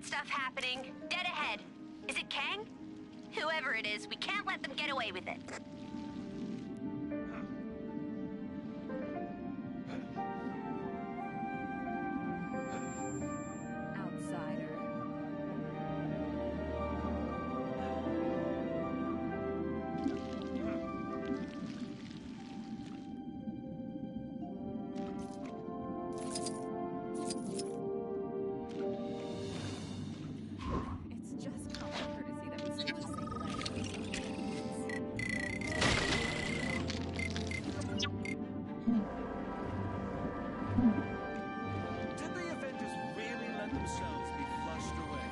weird stuff happening. Dead ahead. Is it Kang? Whoever it is, we can't let them get away with it. Outsider. It's just common courtesy that we speak the same language. Did the Avengers really let themselves be flushed away?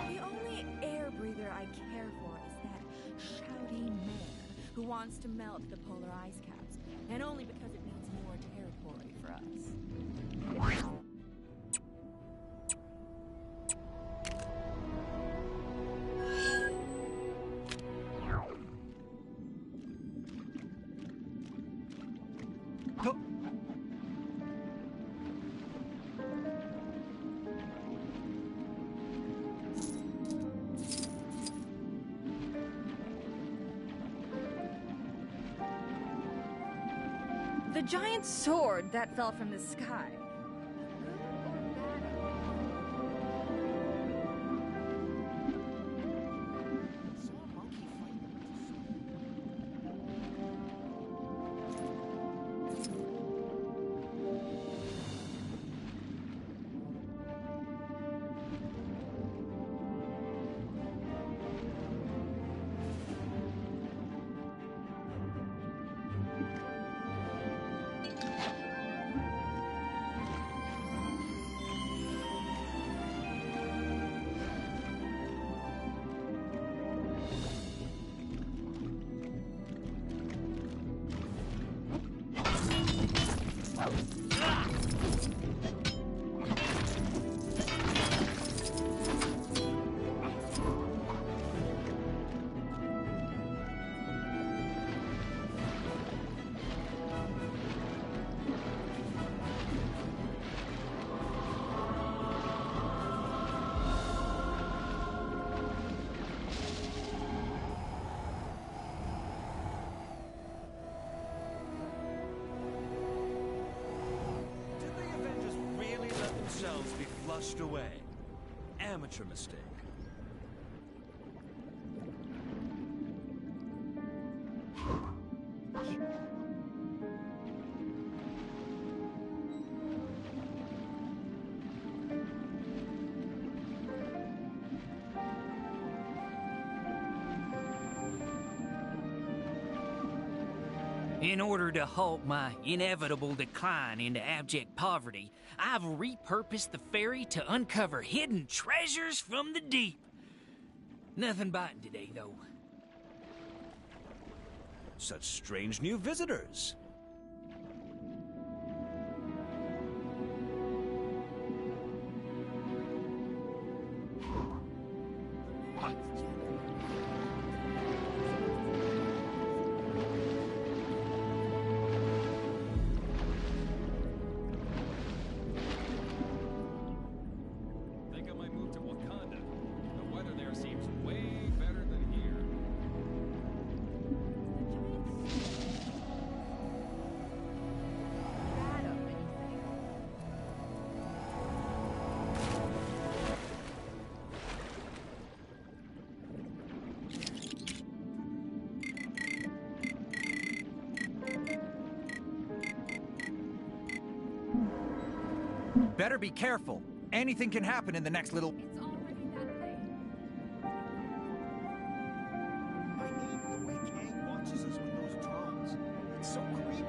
The only air breather I care for is that shouty mare who wants to melt the polar ice caps, and only because it means more territory for us. The giant sword that fell from the sky. Be flushed away. Amateur mistake. In order to halt my inevitable decline into abject poverty, I've repurposed the ferry to uncover hidden treasures from the deep. Nothing biting today, though. Such strange new visitors. Better be careful. Anything can happen in the next little... It's already that way. I hate the way Kang watches us with those drones. It's so creepy.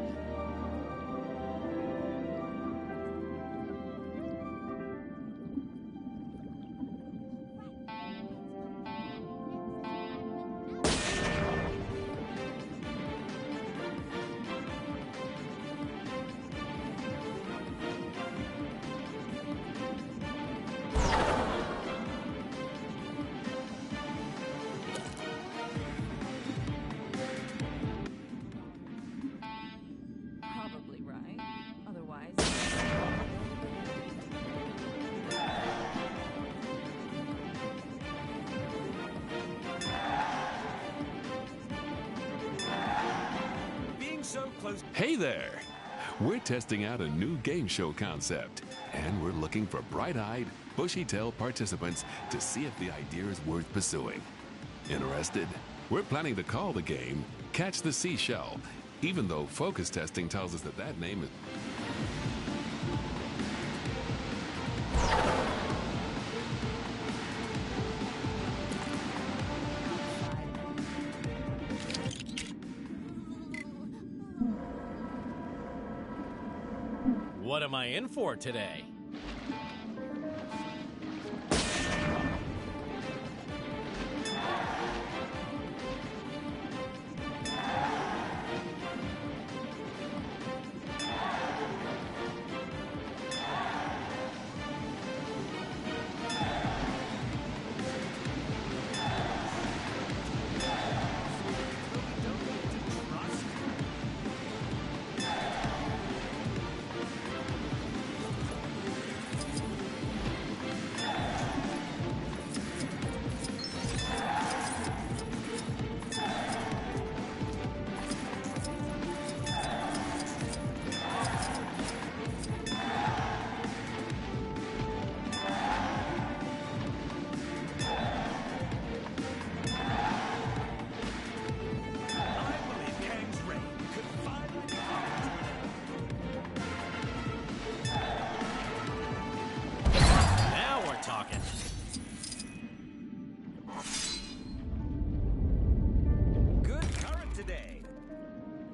close. Hey there! We're testing out a new game show concept, and we're looking for bright-eyed, bushy-tailed participants to see if the idea is worth pursuing. Interested? We're planning to call the game Catch the Seashell, even though focus testing tells us that that name is... What am I in for today?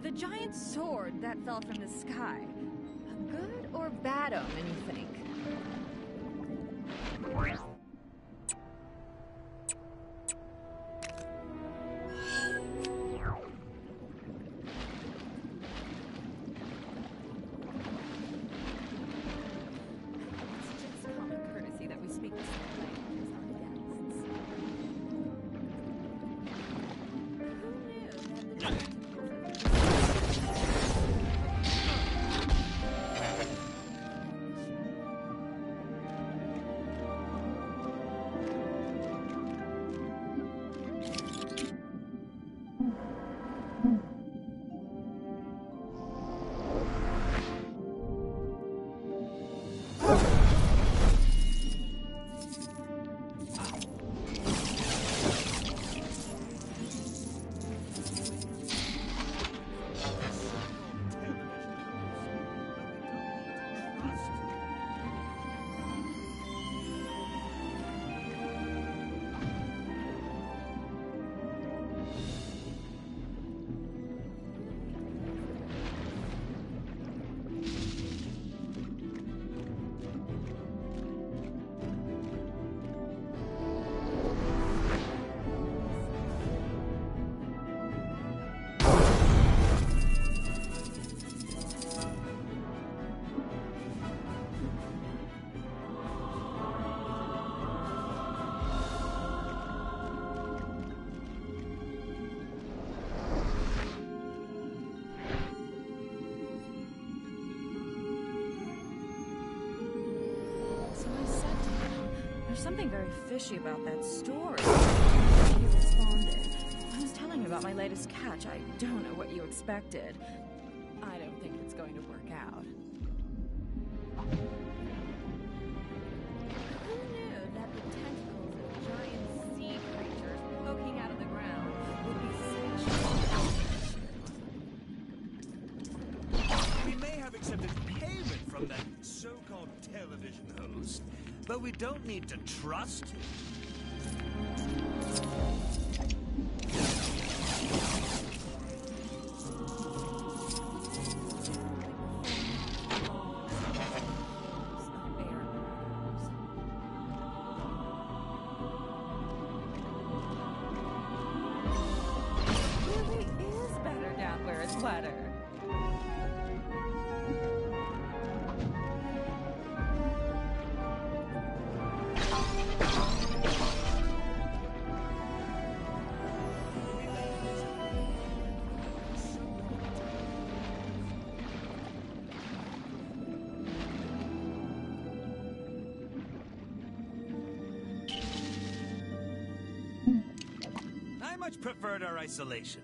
The giant sword that fell from the sky. A good or bad omen, you think? It's just common courtesy that we speak the same language as our guests. Who knew that the giant There's something very fishy about that story. He responded. I was telling you about my latest catch. I don't know what you expected. I don't think it's going to work out. Who knew that the tentacles of giant sea creatures poking out of the ground would be such... We may have accepted payment from that so-called television host, but we don't need to trust him. It really is better down where it's wetter. I much preferred our isolation.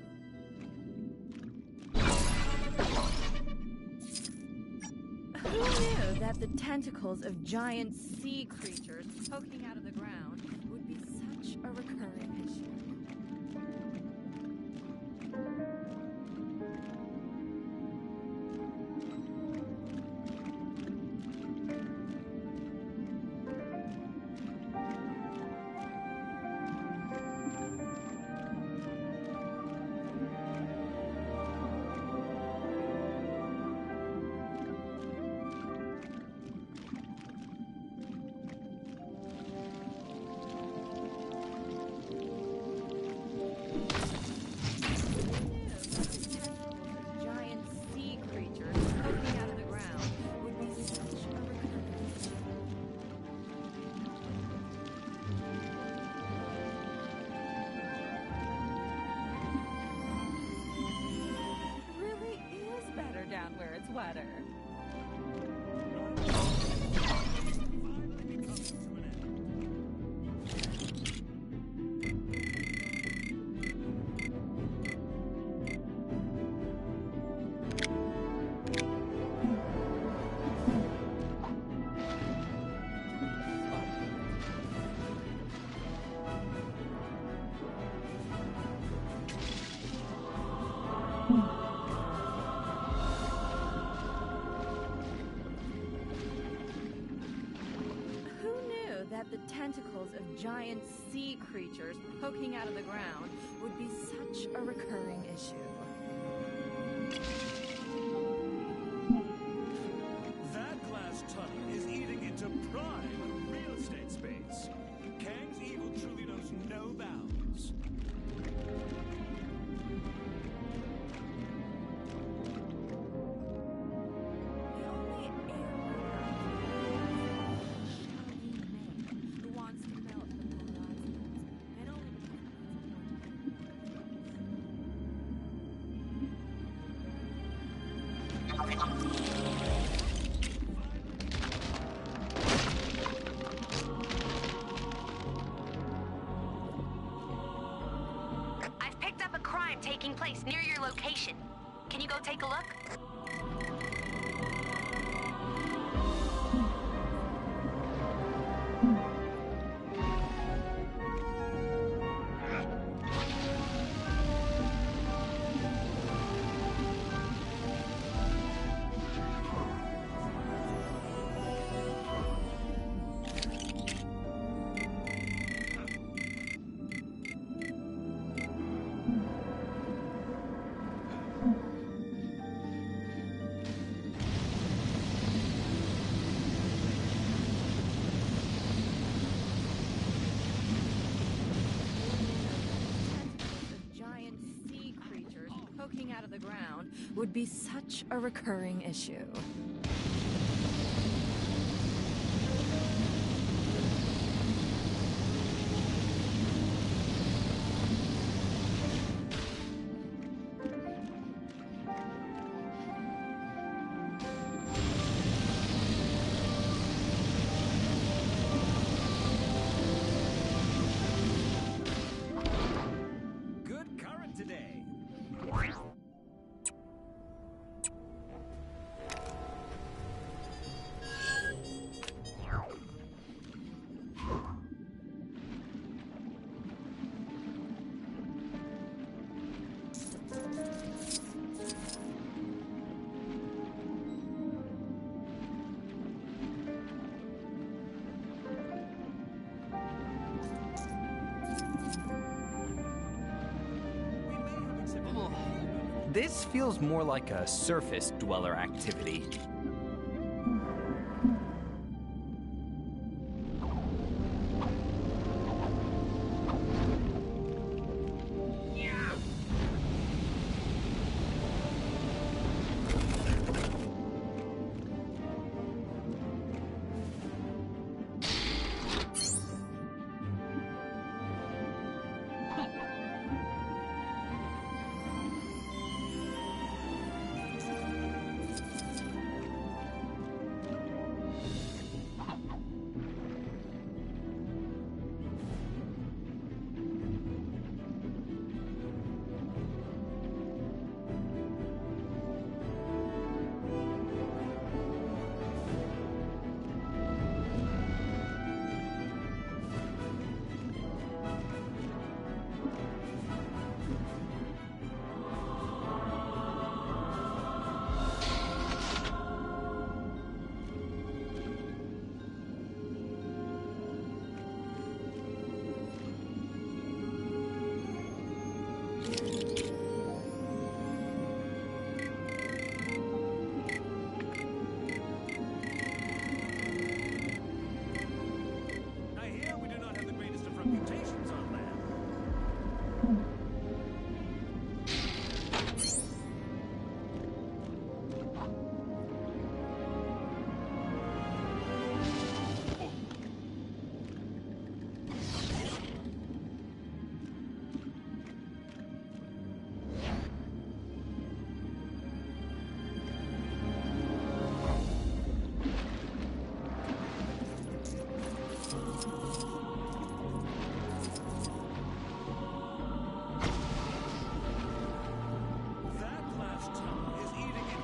Who knew that the tentacles of giant sea creatures poking out of the ground would be such a recurring issue? Weather. That the tentacles of giant sea creatures poking out of the ground would be such a recurring issue. That glass tunnel is eating into prime real estate space. Kang's evil truly knows no bounds. I've picked up a crime taking place near your location. Can you go take a look? Poking out of the ground would be such a recurring issue. Good current today. This feels more like a surface dweller activity.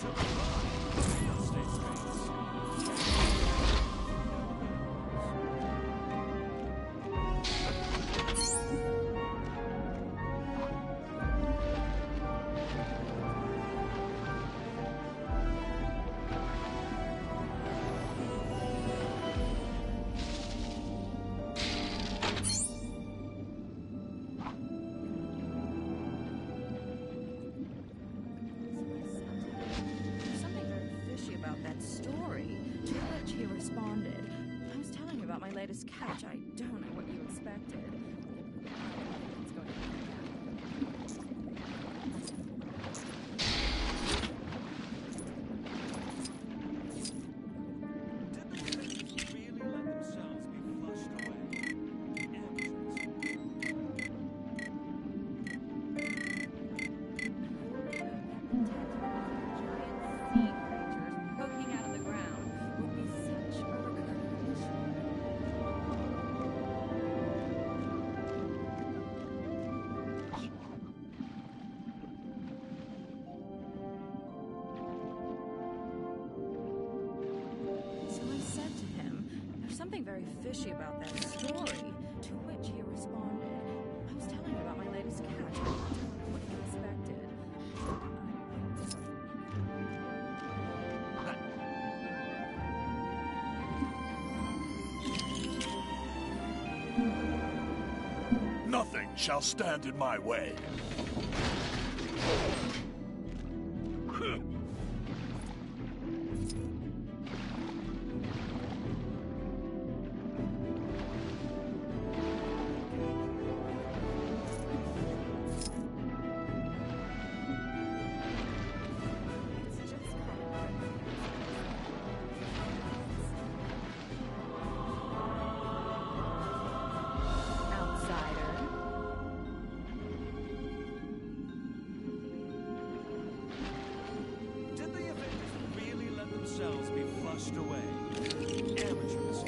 into prime real estate space. There's something very fishy about that story, to which he responded, I was telling you about my latest catch. I don't know what you expected. It's going Did the defendants really let themselves be flushed away? Amateurs. giant sea creatures poking out of the ground would be such a recurring issue. So I said to him, there's something very fishy about that story, to which he responded, I was telling you about my latest catch. I don't know what you expected. Nothing shall stand in my way. It's just outsider. Did the Avengers really let themselves be flushed away? Amateurs.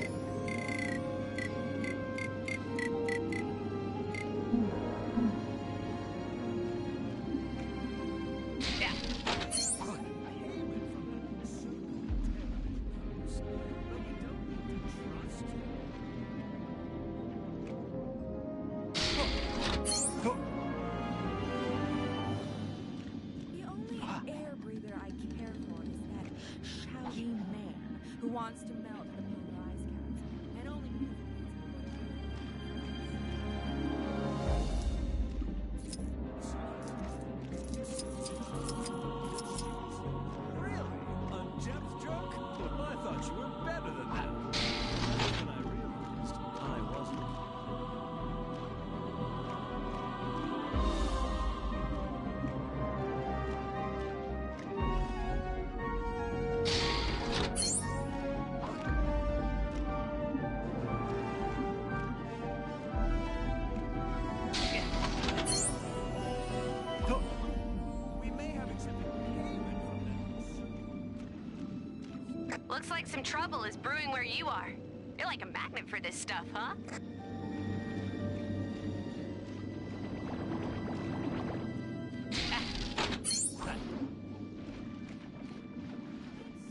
The only air breather I care for is that shouty man who wants to melt the polar ice caps, and only because it Really? A Jeff's joke? I thought you were better than that. Then I realized I wasn't. We may have accepted payment from them. Looks like some trouble is brewing where you are. You're like a magnet for this stuff, huh?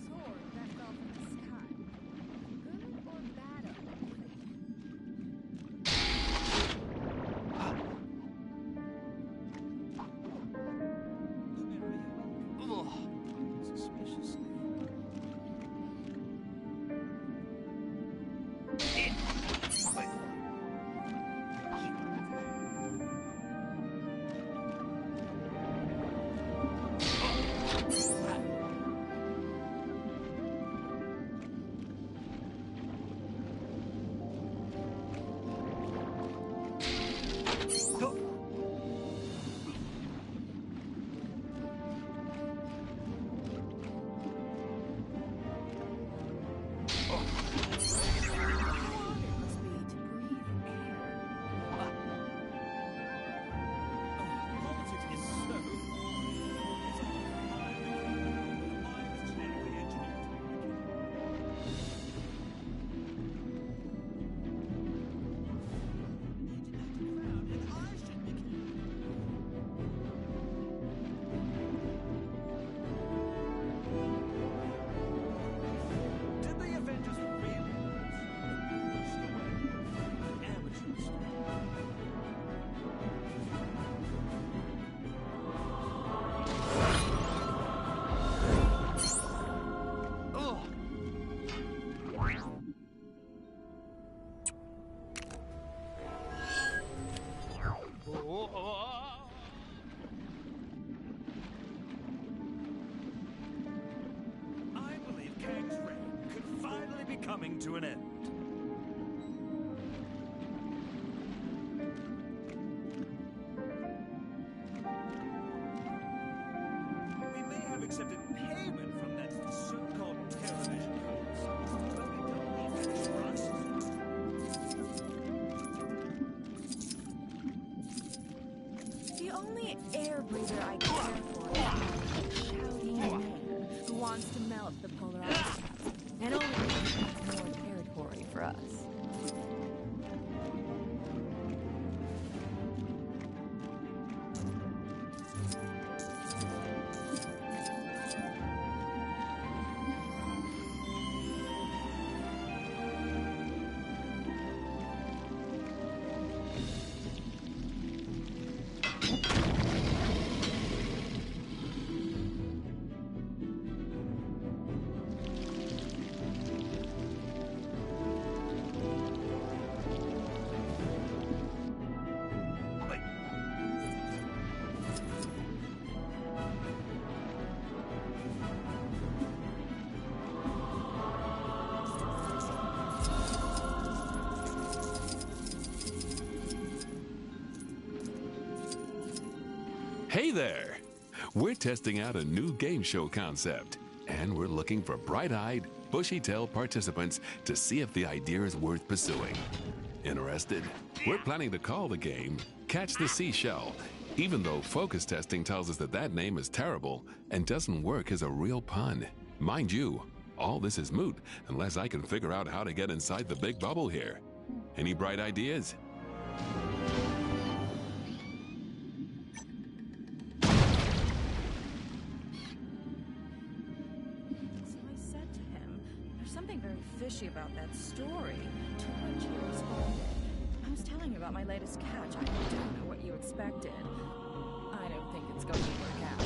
sword that fell from the sky. Good or bad Suspicious. be coming to an end. We may have accepted payment from that so-called television host, but we don't need that trust. The only air breather I care for is that shouting man who wants to melt the polar ice caps, and only because it means more territory for us. Hey there! We're testing out a new game show concept, and we're looking for bright-eyed, bushy-tailed participants to see if the idea is worth pursuing. Interested? We're planning to call the game Catch the Seashell, even though focus testing tells us that that name is terrible and doesn't work as a real pun. Mind you, all this is moot unless I can figure out how to get inside the big bubble here. Any bright ideas? Something very fishy about that story, to which he responded. I was telling you about my latest catch. I don't know what you expected. I don't think it's going to work out.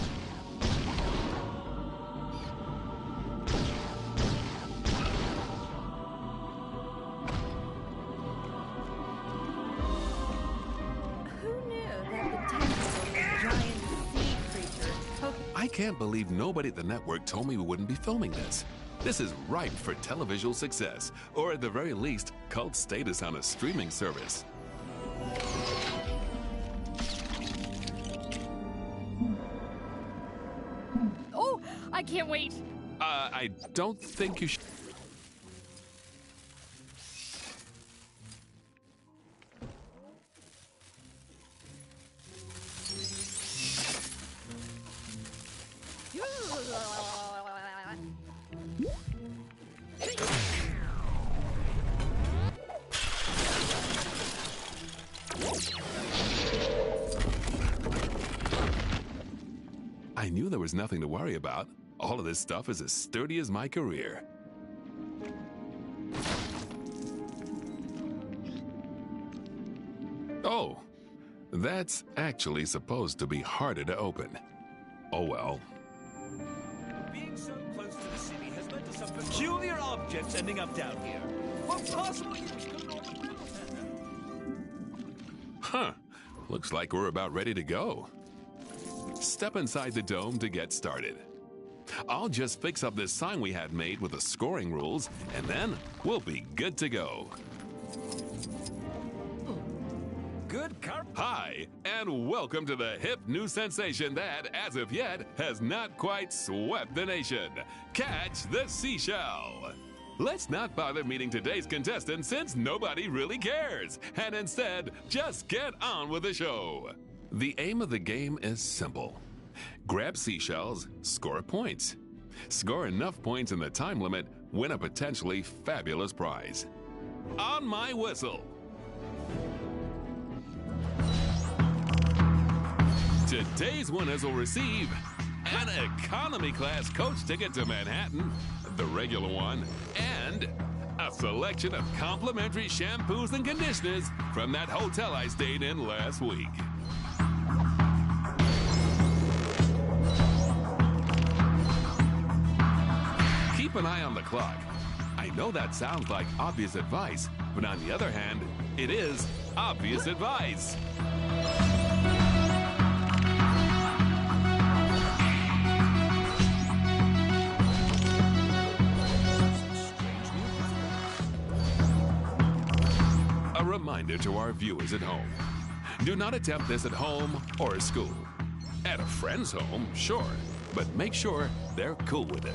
Who knew that the tentacles of a giant sea creature... I can't believe nobody at the network told me we wouldn't be filming this. This is ripe for televisual success, or at the very least, cult status on a streaming service. Oh, I can't wait. I don't think you should. I knew there was nothing to worry about. All of this stuff is as sturdy as my career. Oh, that's actually supposed to be harder to open. Oh well. Being so close to the city has led to some peculiar objects ending up down here. What possible use could an ornamental have? Huh. Looks like we're about ready to go. Step inside the dome to get started. I'll just fix up this sign we had made with the scoring rules, and then we'll be good to go. Good car. Hi, and welcome to the hip new sensation that, as of yet, has not quite swept the nation. Catch the Seashell. Let's not bother meeting today's contestant since nobody really cares, and instead, just get on with the show. The aim of the game is simple. Grab seashells, score points. Score enough points in the time limit, win a potentially fabulous prize. On my whistle. Today's winners will receive an economy class coach ticket to Manhattan, the regular one, and a selection of complimentary shampoos and conditioners from that hotel I stayed in last week. Keep an eye on the clock. I know that sounds like obvious advice, but on the other hand, it is obvious advice. reminder to our viewers at home. Do not attempt this at home or at school. At a friend's home, sure, but make sure they're cool with it.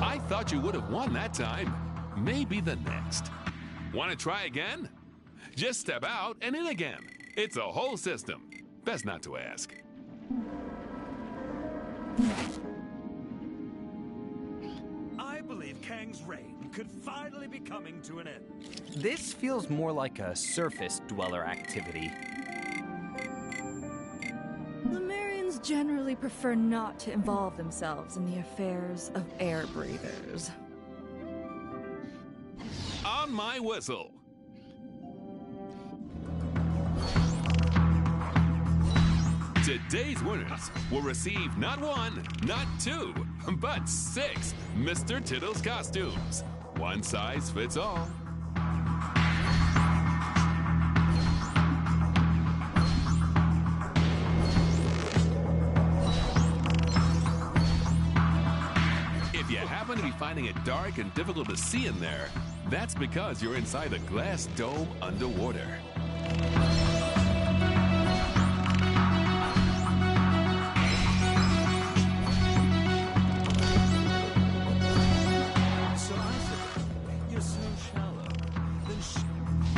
I thought you would have won that time. Maybe the next. Want to try again? Just step out and in again. It's a whole system. Best not to ask. I believe Kang's reign could finally be coming to an end. This feels more like a surface dweller activity. Lemurians generally prefer not to involve themselves in the affairs of air breathers. On my whistle. Today's winners will receive not one, not two, but 6 Mr. Tittles costumes. One size fits all. If you happen to be finding it dark and difficult to see in there, that's because you're inside a glass dome underwater.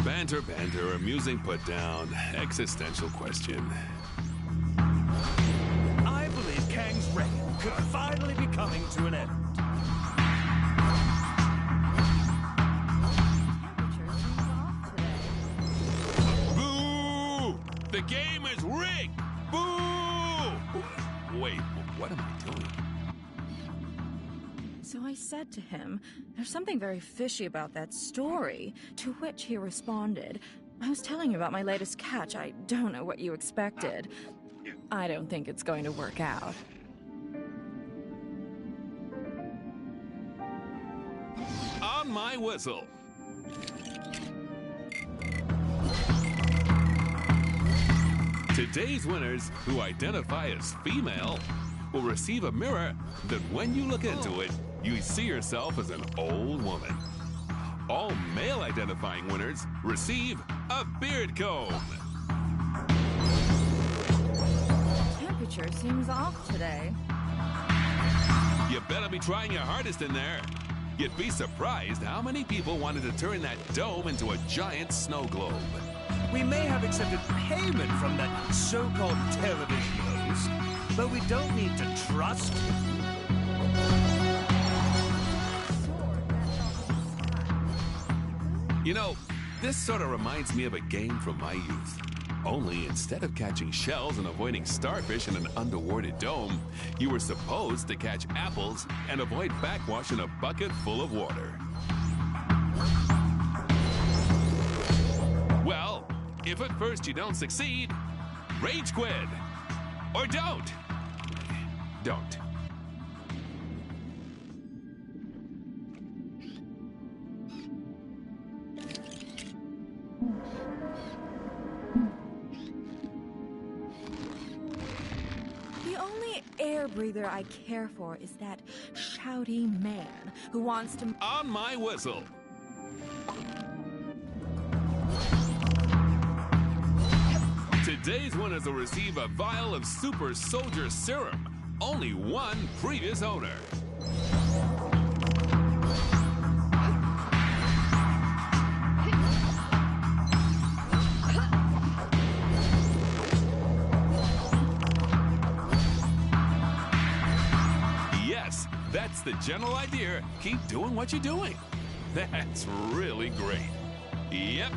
Banter, banter, amusing put down, existential question. I believe Kang's reign could finally be coming to an end. Boo! The game is rigged! Boo! Wait, what am I doing? So I said to him, "There's something very fishy about that story," to which he responded, "I was telling you about my latest catch. I don't know what you expected. I don't think it's going to work out." On my whistle. Today's winners, who identify as female, will receive a mirror that when you look into it, you see yourself as an old woman. All male identifying winners receive a beard comb. Temperature seems off today. You better be trying your hardest in there. You'd be surprised how many people wanted to turn that dome into a giant snow globe. We may have accepted payment from that so-called television host, but we don't need to trust him. You know, this sort of reminds me of a game from my youth. Only instead of catching shells and avoiding starfish in an underwater dome, you were supposed to catch apples and avoid backwash in a bucket full of water. Well, if at first you don't succeed, rage quit. Or don't. Don't. The only air breather I care for is that shouty man who wants to... On my whistle. Today's winners will receive a vial of Super Soldier Serum. Only one previous owner. Yes, that's the general idea. Keep doing what you're doing. That's really great. Yep.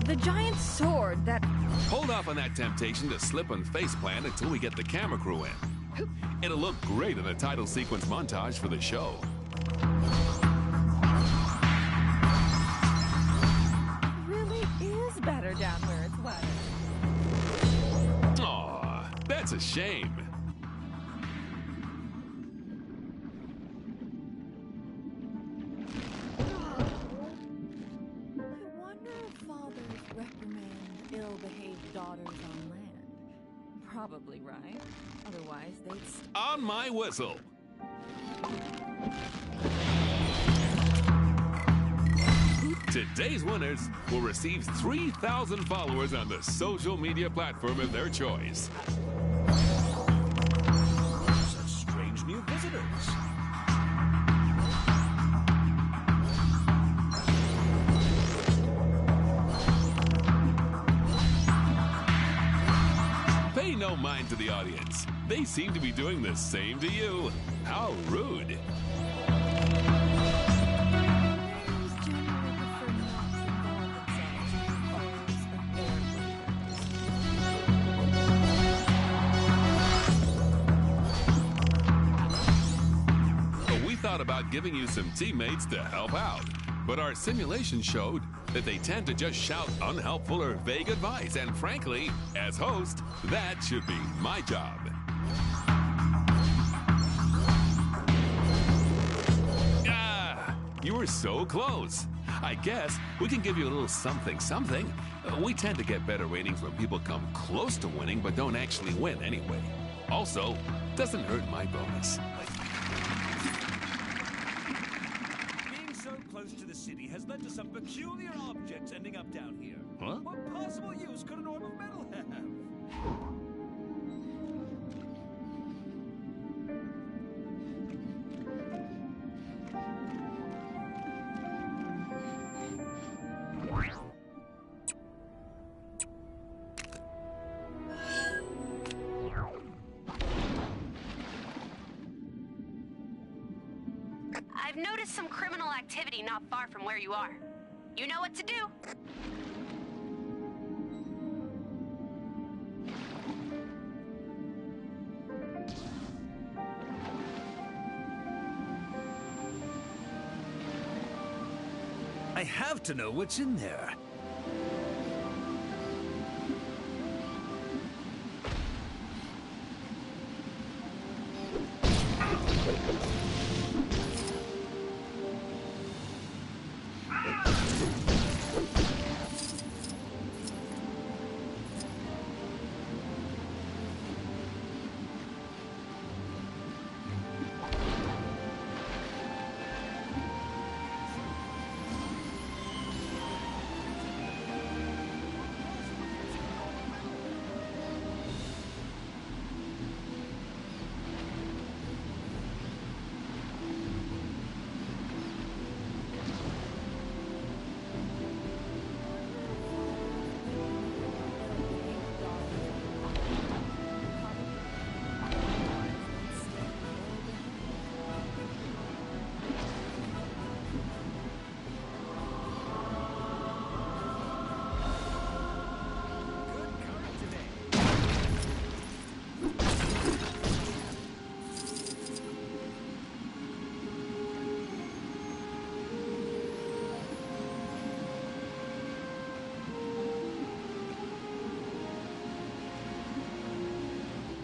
The giant sword that... Hold off on that temptation to slip and faceplant until we get the camera crew in. It'll look great in the title sequence montage for the show. really is better down where it's wetter. Aw, that's a shame. probably right. Otherwise, they'd On my whistle. Today's winners will receive 3,000 followers on the social media platform of their choice. Such strange new visitors. Pay no mind to the audience. They seem to be doing the same to you. How rude. We thought about giving you some teammates to help out, but our simulation showed that they tend to just shout unhelpful or vague advice, and frankly, as host, that should be my job. Ah, you were so close. I guess we can give you a little something. We tend to get better ratings when people come close to winning but don't actually win anyway. Also, doesn't hurt my bonus. Being so close to the city has led to some peculiar objects ending up down here. Huh? What possible use could an orb of metal have? I've noticed some criminal activity not far from where you are. You know what to do. I have to know what's in there.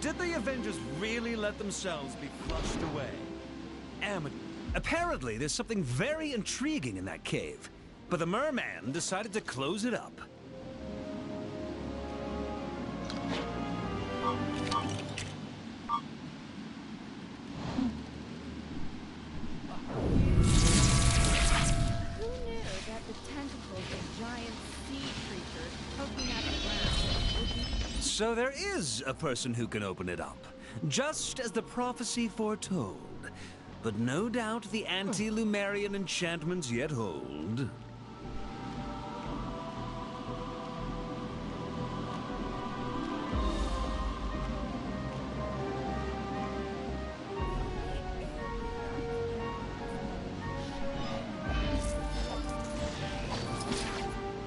Did the Avengers really let themselves be flushed away? Apparently, there's something very intriguing in that cave, but the merman decided to close it up. Who knew that the tentacles of giant sea creatures poking out of the ground would be... So there is a person who can open it up, just as the prophecy foretold. But no doubt the anti-Lumerian enchantments yet hold.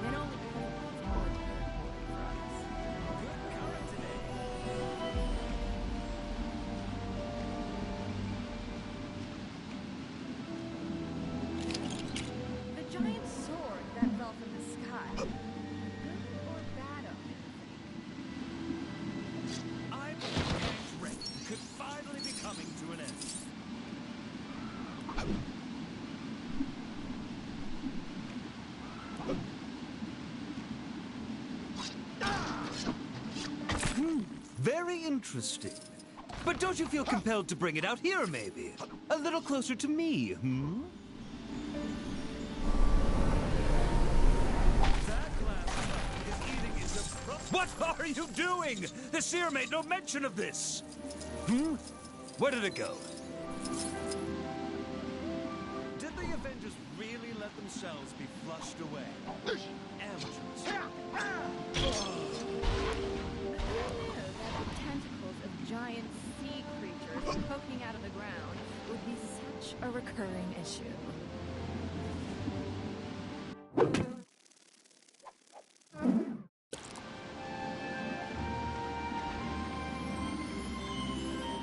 And only because it means more territory for us. The giant Very interesting. But don't you feel compelled to bring it out here, maybe? A little closer to me, hmm? That glass is eating into... What are you doing? The seer made no mention of this. Hmm? Where did it go? Did the Avengers really let themselves be flushed away? Amateurs. Tentacles of giant sea creatures poking out of the ground would be such a recurring issue.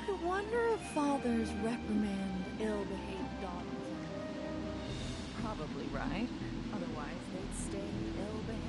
I wonder if fathers reprimand ill-behaved daughters. Probably right. Otherwise, they'd stay ill-behaved.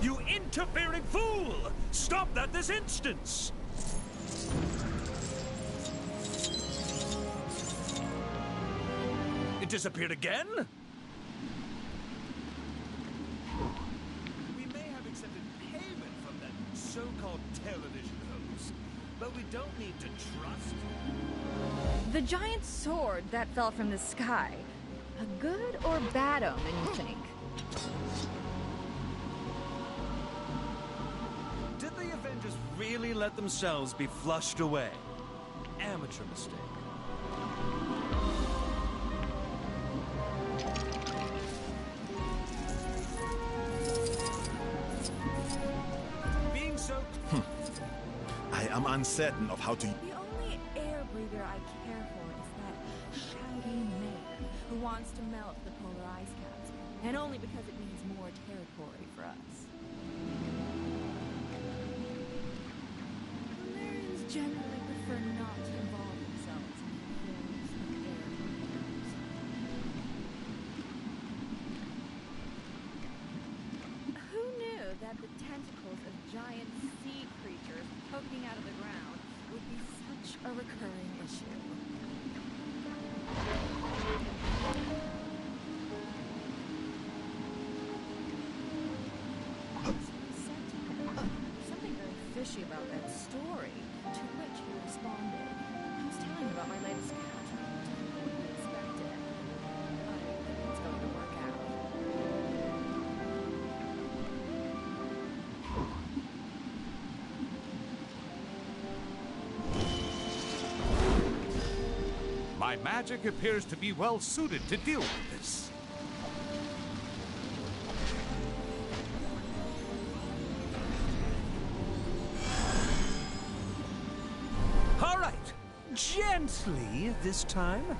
You interfering fool! Stop that this instant! It disappeared again? We may have accepted payment from that so-called television host, but we don't need to trust. The giant sword that fell from the sky. A good or bad omen, you think? Did the Avengers really let themselves be flushed away? Amateur mistake. Being so... I am uncertain of how to... The only air breather I care for is that shouty man who wants to melt the polar ice caps, and only because it means more territory for us. Valerians generally prefer not to involve themselves in the affairs of air breathers. Who knew that the tentacles of giant sea creatures poking out of the ground would be such a recurring issue? Something very fishy about that story, to which he responded. I was telling him about my latest cat. I wouldn't expect it. I think it's going to work out. My magic appears to be well suited to deal with this. All right. Gently this time.